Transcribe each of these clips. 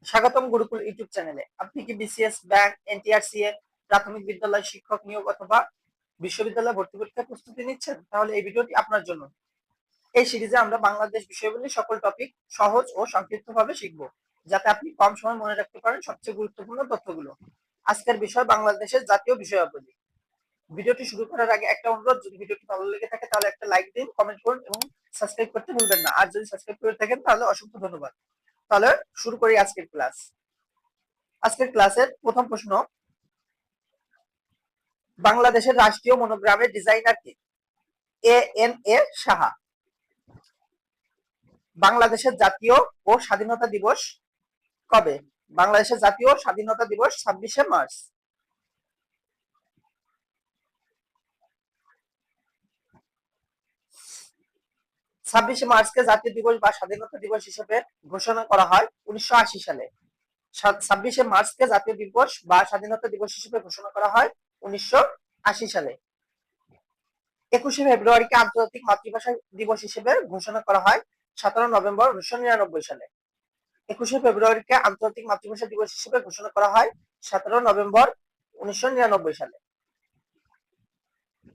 স্বাগতম গুরুকুল ইউটিউব চ্যানেলে। আপনি কি বিসিএস, ব্যাংক, এনটিআরসিএ, প্রাথমিক বিদ্যালয় শিক্ষক নিয়োগ অথবা বিশ্ববিদ্যালয় ভর্তি পরীক্ষার প্রস্তুতি নিচ্ছেন? তাহলে এই ভিডিওটি আপনার জন্য। এই সিরিজে আমরা বাংলাদেশ বিষয়বলী সকল টপিক সহজ ও সংক্ষিপ্তভাবে শিখব, যাতে আপনি কম সময় মনে রাখতে পারেন সবচেয়ে গুরুত্বপূর্ণ তথ্যগুলো। আজকের বিষয় বাংলাদেশের জাতীয় বিষয়াবলী। ভিডিওটি শুরু করার আগে একটা অনুরোধ, যদি ভিডিওটি ভালো লেগে থাকে তাহলে একটা লাইক দিন, কমেন্ট করুন এবং সাবস্ক্রাইব করতে ভুলবেন না। আর যদি সাবস্ক্রাইব করে থাকেন তাহলে অসংখ্য ধন্যবাদ। তাহলে শুরু করি আজকের ক্লাস। আজকের ক্লাসের প্রথম প্রশ্ন, বাংলাদেশের রাষ্ট্রীয় মনোগ্রামের ডিজাইনার কে? এ সাহা। বাংলাদেশের জাতীয় ও স্বাধীনতা দিবস কবে? বাংলাদেশের জাতীয় স্বাধীনতা দিবস 26শে মার্চ। ছাব্বিশে মার্চকে জাতীয় দিবস বা স্বাধীনতা দিবস হিসেবে ঘোষণা করা হয় 1980 সালে। 26শে মার্চকে জাতীয় দিবস বা স্বাধীনতা দিবস হিসেবে ঘোষণা করা হয় 1980 সালে। 21শে ফেব্রুয়ারিকে আন্তর্জাতিক মাতৃভাষা দিবস হিসেবে ঘোষণা করা হয় 17 নভেম্বর 1999 সালে। 21শে ফেব্রুয়ারিকে আন্তর্জাতিক মাতৃভাষা দিবস হিসেবে ঘোষণা করা হয় 17 নভেম্বর 1999 সালে।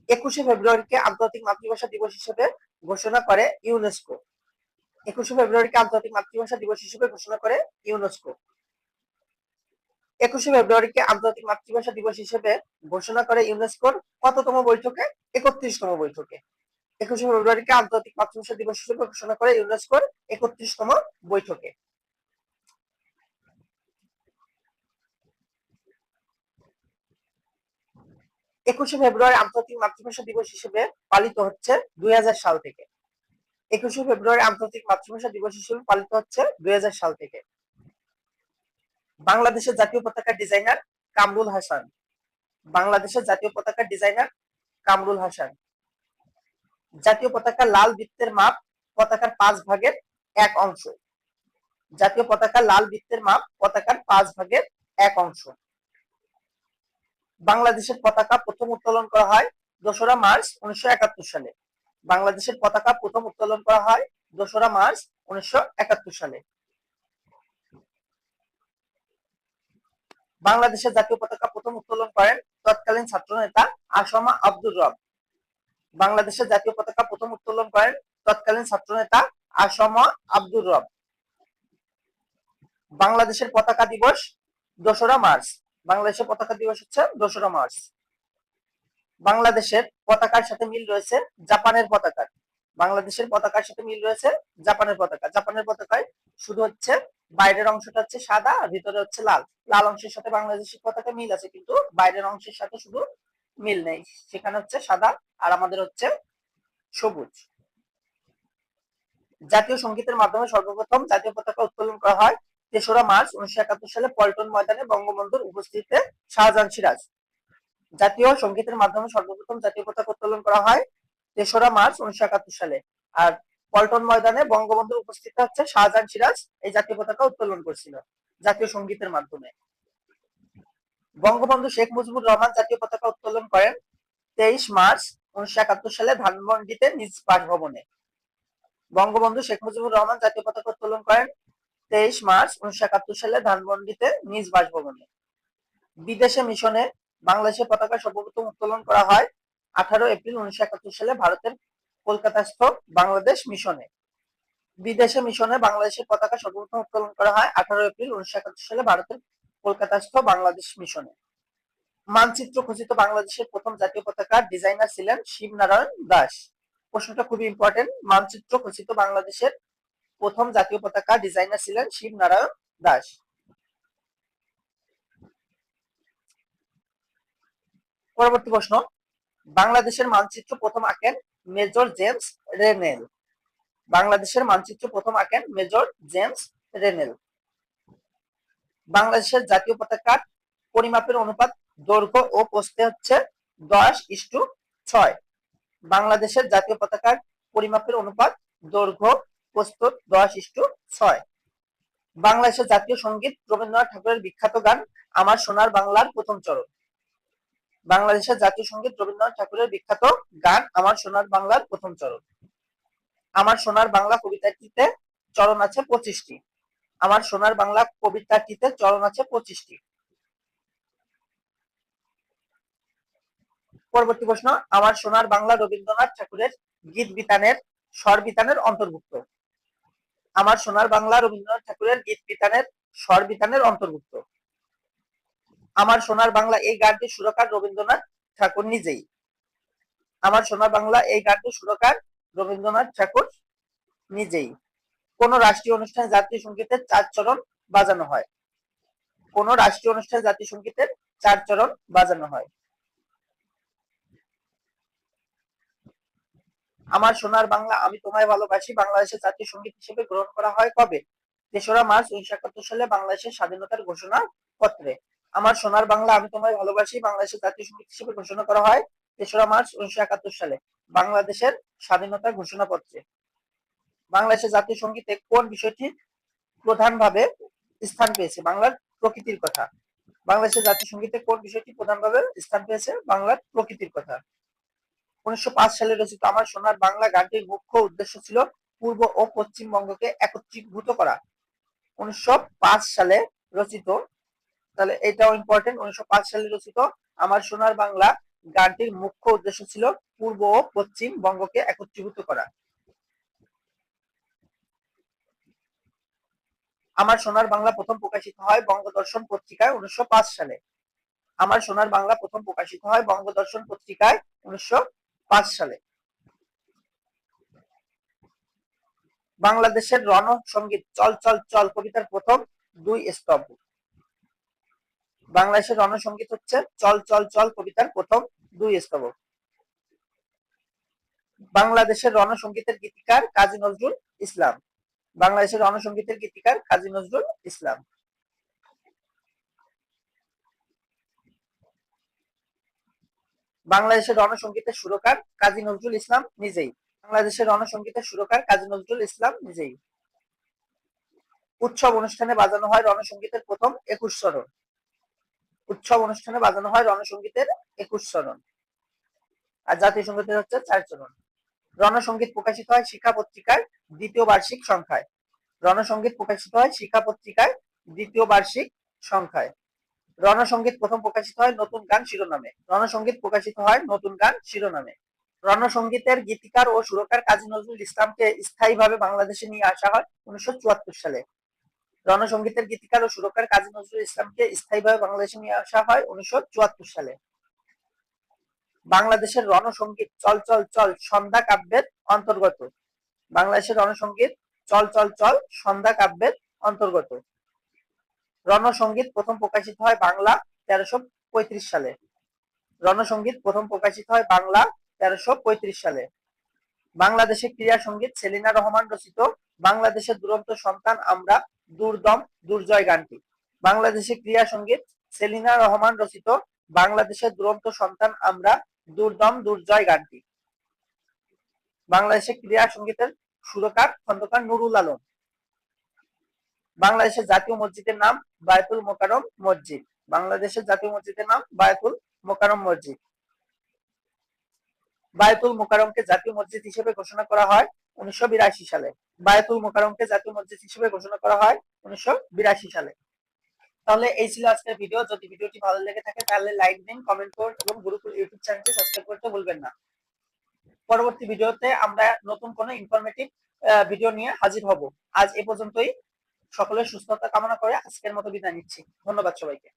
21শে ফেব্রুয়ারিকে আন্তর্জাতিক মাতৃভাষা দিবস হিসেবে ঘোষণা করে ইউনেস্কো। 21শে ফেব্রুয়ারিকে আন্তর্জাতিক মাতৃভাষা দিবস হিসেবে ঘোষণা করে ইউনেস্কো। 21শে ফেব্রুয়ারিকে আন্তর্জাতিক মাতৃভাষা দিবস হিসেবে ঘোষণা করে ইউনেস্কোর কততম বৈঠকে? 31তম বৈঠকে। 21শে ফেব্রুয়ারিকে আন্তর্জাতিক মাতৃভাষা দিবস হিসেবে ঘোষণা করে ইউনেস্কোর 31তম বৈঠকে। 21শে ফেব্রুয়ারি আন্তর্জাতিক মাতৃভাষা দিবস হিসেবে পালিত হচ্ছে 2000 সাল থেকে। 21শে ফেব্রুয়ারি আন্তর্জাতিক মাতৃভাষা দিবস হিসেবে পালিত হচ্ছে 2000 সাল থেকে। বাংলাদেশের জাতীয় পতাকার ডিজাইনার কামরুল হাসান। বাংলাদেশের জাতীয় পতাকার ডিজাইনার কামরুল হাসান। জাতীয় পতাকার লাল বৃত্তের মাপ পতাকার 5 ভাগের 1 অংশ। জাতীয় পতাকার লাল বৃত্তের মাপ পতাকার 5 ভাগের 1 অংশ। বাংলাদেশের পতাকা প্রথম উত্তোলন করা হয় 2রা মার্চ 1971 সালে। বাংলাদেশের পতাকা প্রথম উত্তোলন করা হয় 2রা মার্চ 1971 সালে। বাংলাদেশের জাতীয় পতাকা প্রথম উত্তোলন করেন তৎকালীন ছাত্রনেতা আসমা আব্দুর রব। বাংলাদেশের জাতীয় পতাকা প্রথম উত্তোলন করেন তৎকালীন ছাত্রনেতা আসমা আব্দুর রব। বাংলাদেশের পতাকা দিবস 2রা মার্চ। বাংলাদেশের পতাকা দিবস হচ্ছে 2রা মার্চ। বাংলাদেশের পতাকার সাথে মিল রয়েছে জাপানের পতাকার। বাংলাদেশের পতাকার সাথে মিল রয়েছে জাপানের পতাকা। জাপানের পতাকায় শুধু হচ্ছে বাইরের অংশটা হচ্ছে সাদা আর ভিতরে হচ্ছে লাল। লাল অংশের সাথে বাংলাদেশের পতাকা মিল আছে, কিন্তু বাইরের অংশের সাথে শুধু মিল নেই, সেখানে হচ্ছে সাদা আর আমাদের হচ্ছে সবুজ। জাতীয় সঙ্গীতের মাধ্যমে সর্বপ্রথম জাতীয় পতাকা উত্তোলন করা হয় 3রা মার্চ 1971 সালে পল্টন ময়দানে বঙ্গবন্ধুর উপস্থিতিতে শাহজাহান সিরাজ। জাতীয় সঙ্গীতের মাধ্যমে সর্বপ্রথম জাতীয় পতাকা উত্তোলন করা হয় 3রা মার্চ 1971 সালে। আর পল্টন ময়দানে বঙ্গবন্ধুর উপস্থিতিতে হচ্ছে শাহজাহান সিরাজ এই জাতীয় পতাকা উত্তোলন করেছিল জাতীয় সঙ্গীতের মাধ্যমে। বঙ্গবন্ধু শেখ মুজিবুর রহমান জাতীয় পতাকা উত্তোলন করেন 23 মার্চ 1971 সালে ধানমন্ডিতে নিজ বাসভবনে। বঙ্গবন্ধু শেখ মুজিবুর রহমান জাতীয় পতাকা উত্তোলন করেন 23 মার্চ 1971 সালে ধানমন্ডিতে নিজ বাসভবনে। বিদেশে মিশনে বাংলাদেশের পতাকা সর্বপ্রথম উত্তোলন করা হয় 18 এপ্রিল 1971 সালে ভারতের কলকাতাস্থ বাংলাদেশ মিশনে। বিদেশে মিশনে বাংলাদেশের পতাকা সর্বপ্রথম উত্তোলন করা হয় 18 এপ্রিল 1971 সালে ভারতের কলকাতাস্থ বাংলাদেশ মিশনে। মানচিত্র খচিত বাংলাদেশের প্রথম জাতীয় পতাকার ডিজাইনার ছিলেন শিবনারায়ণ দাস। প্রশ্নটা খুবই ইম্পর্টেন্ট। মানচিত্র খচিত বাংলাদেশের প্রথম জাতীয় পতাকা ডিজাইনার ছিলেন শিবনারায়ণ দাস। পরবর্তী প্রশ্ন, বাংলাদেশের মানচিত্র প্রথম আঁকেন মেজর জেমস রেনেল। বাংলাদেশের মানচিত্র প্রথম আঁকেন মেজর জেমস রেনেল। বাংলাদেশের জাতীয় পতাকার পরিমাপের অনুপাত দৈর্ঘ্য ও প্রস্থে হচ্ছে 10:6। বাংলাদেশের জাতীয় পতাকার পরিমাপের অনুপাত দৈর্ঘ্য প্রস্থ 10:6। বাংলাদেশের জাতীয় সঙ্গীত রবীন্দ্রনাথ ঠাকুরের বিখ্যাত গান আমার সোনার বাংলার প্রথম চরণ। বাংলাদেশের জাতীয় সঙ্গীত রবীন্দ্রনাথ ঠাকুরের বিখ্যাত গান আমার সোনার বাংলার প্রথম চরণ। আমার সোনার বাংলা কবিতাটিতে চরণ আছে 25টি। আমার সোনার বাংলা কবিতাটিতে চরণ আছে 25টি। পরবর্তী প্রশ্ন, আমার সোনার বাংলা রবীন্দ্রনাথ ঠাকুরের গীত বিতানের স্বর বিতানের অন্তর্ভুক্ত। আমার সোনার বাংলা রবীন্দ্রনাথ ঠাকুরের গীত বিতানের স্বর বিতানের অন্তর্ভুক্ত। আমার সোনার বাংলা এই গানটির সুরকার রবীন্দ্রনাথ ঠাকুর নিজেই। আমার সোনার বাংলা এই গানটির সুরকার রবীন্দ্রনাথ ঠাকুর নিজেই। কোন রাষ্ট্রীয় অনুষ্ঠানে জাতীয় সঙ্গীতের 4 চরণ বাজানো হয়? কোন রাষ্ট্রীয় অনুষ্ঠানে জাতীয় সঙ্গীতের 4 চরণ বাজানো হয়? আমার সোনার বাংলা আমি তোমায় ভালোবাসি বাংলাদেশের জাতীয় সঙ্গীত হিসেবে গ্রহণ করা হয় কবে? 3রা মার্চ 1971 সালে বাংলাদেশের স্বাধীনতার ঘোষণা পত্রে। আমার সোনার বাংলা আমি তোমায় ভালোবাসি বাংলাদেশের জাতীয় সঙ্গীত হিসেবে ঘোষণা করা হয় 3রা মার্চ 1971 সালে বাংলাদেশের স্বাধীনতার ঘোষণাপত্রে। বাংলাদেশের জাতীয় সঙ্গীতে কোন বিষয়টি প্রধানভাবে স্থান পেয়েছে? বাংলার প্রকৃতির কথা। বাংলাদেশের জাতীয় সঙ্গীতে কোন বিষয়টি প্রধানভাবে স্থান পেয়েছে? বাংলার প্রকৃতির কথা। 1905 সালে রচিত আমার সোনার বাংলা গানটির মুখ্য উদ্দেশ্য ছিল পূর্ব ও পশ্চিমবঙ্গকে একত্রীভূত করা। 1905 সালে রচিত, তাহলে এটাও ইম্পর্টেন্ট, 1905 সালে রচিত আমার সোনার বাংলা গানটির মুখ্য উদ্দেশ্য ছিল পূর্ব ও পশ্চিমবঙ্গকে একত্রীভূত করা। আমার সোনার বাংলা প্রথম প্রকাশিত হয় বঙ্গদর্শন পত্রিকায় 1905 সালে। আমার সোনার বাংলা প্রথম প্রকাশিত হয় বঙ্গদর্শন পত্রিকায় 1905 সালে। বাংলাদেশের রণসঙ্গীত চল চল চল কবিতার প্রথম 2 স্তম্ভ। বাংলাদেশের রণসঙ্গীত হচ্ছে চল চল চল কবিতার প্রথম 2 স্তম্ভ। বাংলাদেশের রণসঙ্গীতের গীতিকার কাজী নজরুল ইসলাম। বাংলাদেশের রণসঙ্গীতের গীতিকার কাজী নজরুল ইসলাম। বাংলাদেশের রণসঙ্গীতের সুরকার কাজী নজরুল ইসলাম নিজেই। বাংলাদেশের রণসঙ্গীতের সুরকার কাজী নজরুল ইসলাম নিজেই। উৎসব অনুষ্ঠানে বাজানো হয় রণসঙ্গীতের প্রথম 21 চরণ। উৎসব অনুষ্ঠানে বাজানো হয় রণসঙ্গীতের 21 চরণ। আর জাতীয় সঙ্গীতের হচ্ছে 4 চরণ। রণসঙ্গীত প্রকাশিত হয় শিক্ষা পত্রিকার 2য় বার্ষিক সংখ্যায়। রণসঙ্গীত প্রকাশিত হয় শিক্ষা পত্রিকায় 2য় বার্ষিক সংখ্যায়। রণসঙ্গীত প্রথম প্রকাশিত হয় নতুন গান শিরোনামে। রণসঙ্গীত প্রকাশিত হয় নতুন গান শিরোনামে। রণসঙ্গীতের গীতিকার ও সুরকার কাজী নজরুল ইসলামকে স্থায়ীভাবে বাংলাদেশে নিয়ে আসা হয় 1974 সালে। রণসঙ্গীতের গীতিকার ও সুরকার কাজী নজরুল ইসলামকে স্থায়ীভাবে বাংলাদেশে নিয়ে আসা হয় 1974 সালে। বাংলাদেশের রণসঙ্গীত চল চল চল সন্ধ্যা কাব্যের অন্তর্গত। বাংলাদেশের রণসঙ্গীত চল চল চল সন্ধ্যা কাব্যের অন্তর্গত। রণসঙ্গীত প্রথম প্রকাশিত হয় বাংলা 1335 সালে। রণসঙ্গীত প্রথম প্রকাশিত হয় বাংলা 1335 সালে। বাংলাদেশের ক্রীড়া সঙ্গীত সেলিনা রহমান রচিত বাংলাদেশের দুরন্ত সন্তান আমরা দুর্দম দুর্জয় গানটি। বাংলাদেশের ক্রীড়া সঙ্গীত সেলিনা রহমান রচিত বাংলাদেশের দুরন্ত সন্তান আমরা দুর্দম দুর্জয় গানটি। বাংলাদেশের ক্রীড়া সঙ্গীতের সুরকার খন্দকার নুরুল আলম। বাংলাদেশের জাতীয় মসজিদের নাম বায়তুল মোকাররম মসজিদ। বাংলাদেশের জাতীয় মসজিদের নাম বায়তুল মোকাররম মসজিদ। বায়তুল মোকাররমকে জাতীয় মসজিদ হিসেবে ঘোষণা করা হয় 1982 সালে। বায়তুল মোকাররমকে জাতীয় মসজিদ হিসেবে ঘোষণা করা হয় 1982 সালে। তাহলে এই ছিল আজকের ভিডিও। যদি ভিডিওটি ভালো লেগে থাকে তাহলে লাইক দিন, কমেন্ট করুন এবং গুরুকুল ইউটিউব চ্যানেলটি সাবস্ক্রাইব করতে ভুলবেন না। পরবর্তী ভিডিওতে আমরা নতুন কোনো ইনফরমেটিভ ভিডিও নিয়ে হাজির হব। আজ এ পর্যন্তই। সকলের সুস্থতা কামনা করে আজকের মতো বিদায় নিচ্ছি। ধন্যবাদ সবাইকে।